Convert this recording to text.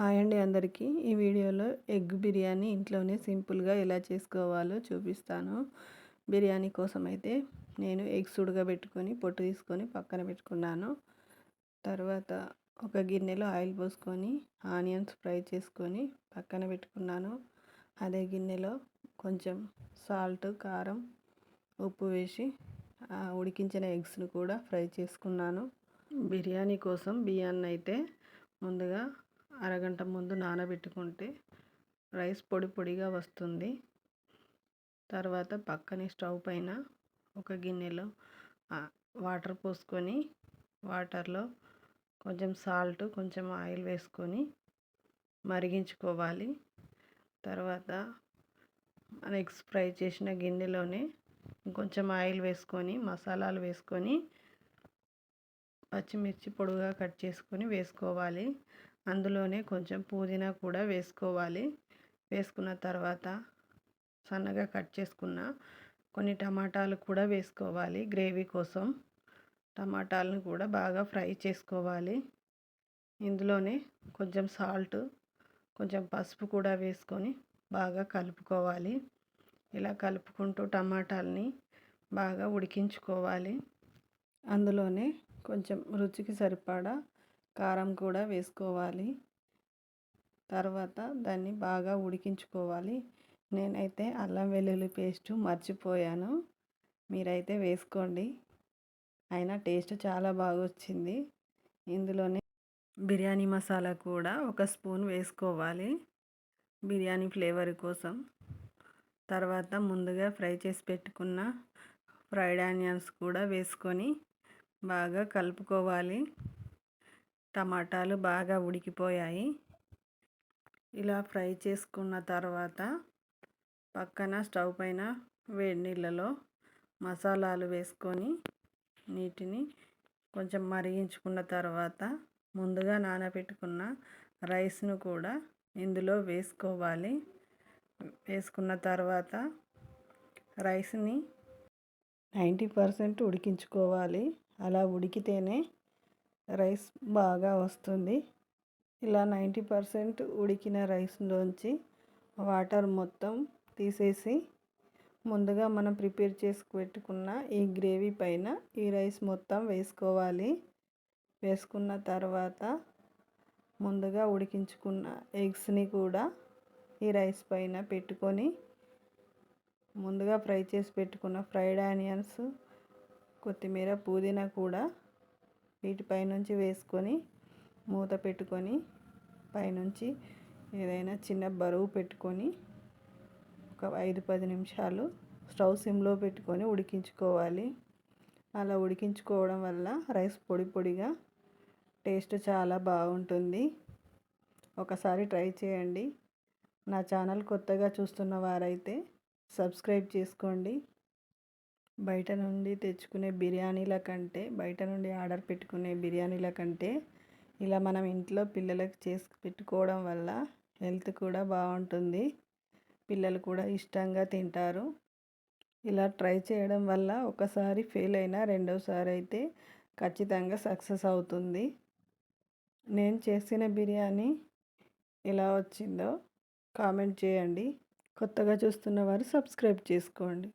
Hi అండి అందరికీ. ఈ వీడియోలో ఎగ్ బిర్యానీ ఇంట్లోనే సింపుల్గా ఎలా చేసుకోవాలో చూపిస్తాను. బిర్యానీ కోసం అయితే నేను ఎగ్స్ ఉడకబెట్టుకొని పొట్టు తీసుకొని పక్కన పెట్టుకున్నాను. తర్వాత ఒక గిన్నెలో ఆయిల్ పోసుకొని ఆనియన్స్ ఫ్రై చేసుకొని పక్కన పెట్టుకున్నాను. అదే గిన్నెలో కొంచెం సాల్ట్, కారం, ఉప్పు వేసి ఉడికించిన ఎగ్స్ను కూడా ఫ్రై చేసుకున్నాను. బిర్యానీ కోసం బియ్యాన్ని అయితే ముందుగా అరగంట ముందు నానబెట్టుకుంటే రైస్ పొడి పొడిగా వస్తుంది. తర్వాత పక్కనే స్టవ్ పైన ఒక గిన్నెలో వాటర్ పోసుకొని వాటర్లో కొంచెం సాల్ట్, కొంచెం ఆయిల్ వేసుకొని మరిగించుకోవాలి. తర్వాత ఎగ్స్ ఫ్రై చేసిన గిన్నెలోనే కొంచెం ఆయిల్ వేసుకొని మసాలాలు వేసుకొని పచ్చిమిర్చి పొడుగా కట్ చేసుకొని వేసుకోవాలి. అందులోనే కొంచెం పుదీనా కూడా వేసుకోవాలి. వేసుకున్న తర్వాత సన్నగా కట్ చేసుకున్న కొన్ని టమాటాలు కూడా వేసుకోవాలి. గ్రేవీ కోసం టమాటాలను కూడా బాగా ఫ్రై చేసుకోవాలి. ఇందులోనే కొంచెం సాల్ట్, కొంచెం పసుపు కూడా వేసుకొని బాగా కలుపుకోవాలి. ఇలా కలుపుకుంటూ టమాటాలని బాగా ఉడికించుకోవాలి. అందులోనే కొంచెం రుచికి సరిపడా కారం కూడా వేసుకోవాలి. తర్వాత దాన్ని బాగా ఉడికించుకోవాలి. నేనైతే అల్లం వెల్లుల్లి పేస్ట్ మర్చిపోయాను, మీరైతే వేసుకోండి. అయినా టేస్ట్ చాలా బాగా వచ్చింది. ఇందులోనే బిర్యానీ మసాలా కూడా ఒక స్పూన్ వేసుకోవాలి బిర్యానీ ఫ్లేవర్ కోసం. తర్వాత ముందుగా ఫ్రై చేసి పెట్టుకున్న ఫ్రైడ్ ఆనియన్స్ కూడా వేసుకొని బాగా కలుపుకోవాలి. టమాటాలు బాగా ఉడికిపోయాయి. ఇలా ఫ్రై చేసుకున్న తర్వాత పక్కన స్టవ్ పైన వేడి నీళ్ళలో మసాలాలు వేసుకొని నీటిని కొంచెం మరిగించుకున్న తర్వాత ముందుగా నానబెట్టుకున్న రైస్ను కూడా ఇందులో వేసుకోవాలి. వేసుకున్న తర్వాత రైస్ని 90% ఉడికించుకోవాలి. అలా ఉడికితేనే రైస్ బాగా వస్తుంది. ఇలా 90% ఉడికిన రైస్లోంచి వాటర్ మొత్తం తీసేసి ముందుగా మనం ప్రిపేర్ చేసి పెట్టుకున్న ఈ గ్రేవీ పైన ఈ రైస్ మొత్తం వేసుకోవాలి. వేసుకున్న తర్వాత ముందుగా ఉడికించుకున్న ఎగ్స్ని కూడా ఈ రైస్ పైన పెట్టుకొని ముందుగా ఫ్రై చేసి పెట్టుకున్న ఫ్రైడ్ ఆనియన్స్, కొత్తిమీర, పుదీనా కూడా వీటిపైనుంచి వేసుకొని మూత పెట్టుకొని పైనుంచి ఏదైనా చిన్న బరువు పెట్టుకొని ఒక 5-10 నిమిషాలు స్టవ్ సిమ్లో పెట్టుకొని ఉడికించుకోవాలి. అలా ఉడికించుకోవడం వల్ల రైస్ పొడి పొడిగా టేస్ట్ చాలా బాగుంటుంది. ఒకసారి ట్రై చేయండి. నా ఛానల్ కొత్తగా చూస్తున్న వారైతే సబ్స్క్రైబ్ చేసుకోండి. బయట నుండి తెచ్చుకునే బిర్యానీల కంటే, బయట నుండి ఆర్డర్ పెట్టుకునే బిర్యానీల కంటే ఇలా మనం ఇంట్లో పిల్లలకు చేసి పెట్టుకోవడం వల్ల హెల్త్ కూడా బాగుంటుంది. పిల్లలు కూడా ఇష్టంగా తింటారు. ఇలా ట్రై చేయడం వల్ల ఒకసారి ఫెయిల్ అయినా రెండోసారి అయితే ఖచ్చితంగా సక్సెస్ అవుతుంది. నేను చేసిన బిర్యానీ ఎలా వచ్చిందో కామెంట్ చేయండి. కొత్తగా చూస్తున్న వారు సబ్స్క్రైబ్ చేసుకోండి.